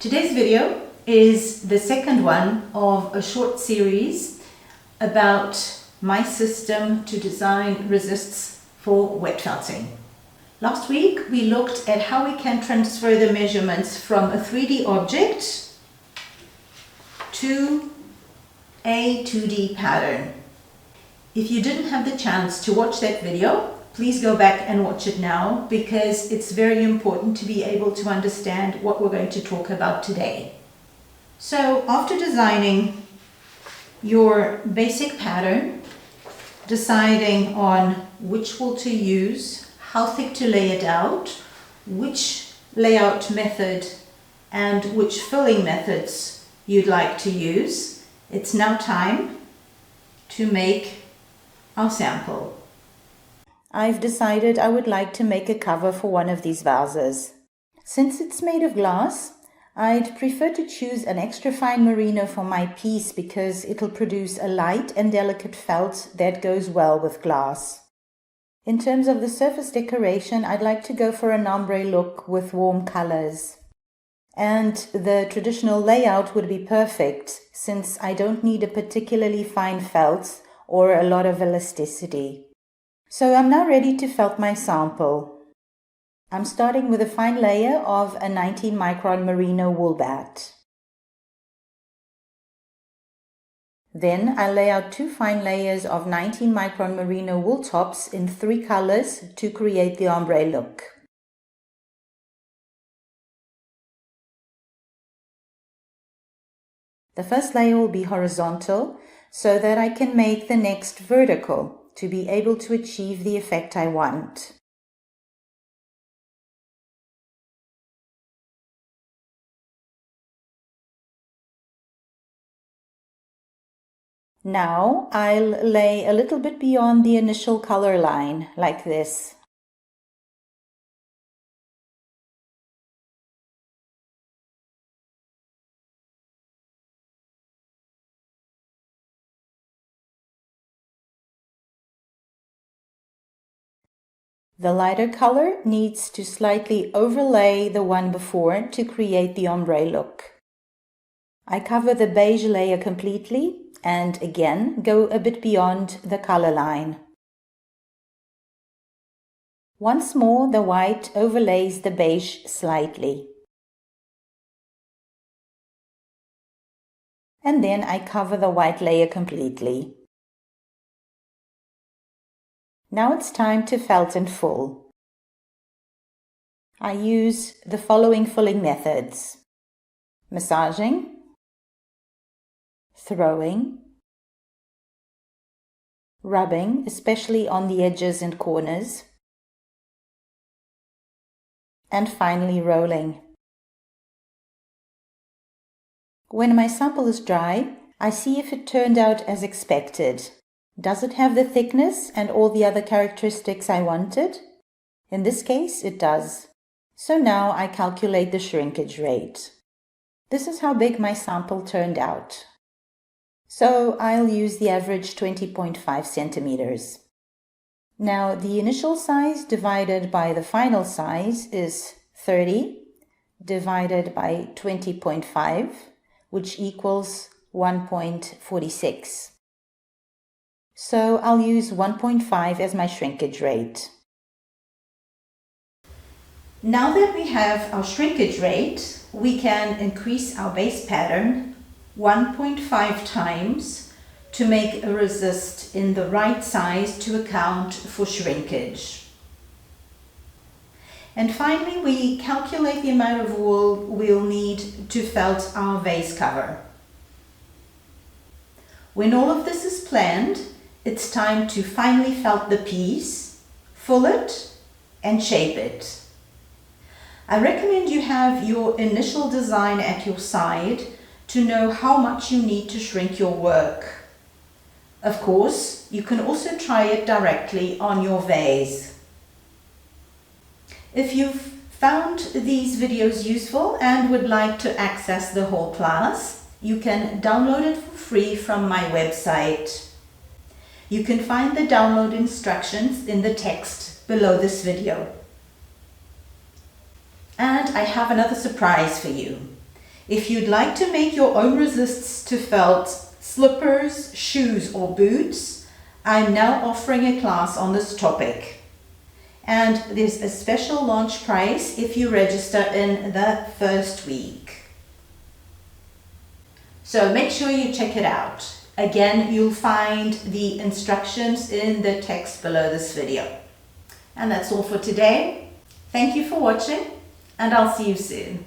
Today's video is the second one of a short series about my system to design resists for wet felting. Last week we looked at how we can transfer the measurements from a 3D object to a 2D pattern. If you didn't have the chance to watch that video, please go back and watch it now, because it's very important to be able to understand what we're going to talk about today. So after designing your basic pattern, deciding on which wool to use, how thick to lay it out, which layout method and which filling methods you'd like to use, it's now time to make our sample. I've decided I would like to make a cover for one of these vases. Since it's made of glass, I'd prefer to choose an extra fine merino for my piece because it'll produce a light and delicate felt that goes well with glass. In terms of the surface decoration, I'd like to go for an ombre look with warm colors. And the traditional layout would be perfect since I don't need a particularly fine felt or a lot of elasticity. So I'm now ready to felt my sample. I'm starting with a fine layer of a 19 micron merino wool bat. Then I lay out 2 fine layers of 19 micron merino wool tops in 3 colors to create the ombre look. The first layer will be horizontal so that I can make the next vertical to be able to achieve the effect I want. Now I'll lay a little bit beyond the initial color line, like this. The lighter color needs to slightly overlay the one before to create the ombre look. I cover the beige layer completely and again go a bit beyond the color line. Once more, the white overlays the beige slightly. And then I cover the white layer completely. Now it's time to felt and full. I use the following filling methods: massaging, throwing, rubbing, especially on the edges and corners, and finally rolling. When my sample is dry, I see if it turned out as expected. Does it have the thickness and all the other characteristics I wanted? In this case, it does. So now I calculate the shrinkage rate. This is how big my sample turned out. So I'll use the average 20.5 centimeters. Now the initial size divided by the final size is 30 divided by 20.5, which equals 1.46. So I'll use 1.5 as my shrinkage rate. Now that we have our shrinkage rate, we can increase our base pattern 1.5 times to make a resist in the right size to account for shrinkage. And finally, we calculate the amount of wool we'll need to felt our vase cover. When all of this is planned, it's time to finally felt the piece, full it, and shape it. I recommend you have your initial design at your side to know how much you need to shrink your work. Of course, you can also try it directly on your vase. If you've found these videos useful and would like to access the whole class, you can download it for free from my website. You can find the download instructions in the text below this video. And I have another surprise for you. If you'd like to make your own resists to felt slippers, shoes or boots, I'm now offering a class on this topic. And there's a special launch price if you register in the first week. So make sure you check it out. Again, you'll find the instructions in the text below this video. And that's all for today. Thank you for watching, and I'll see you soon.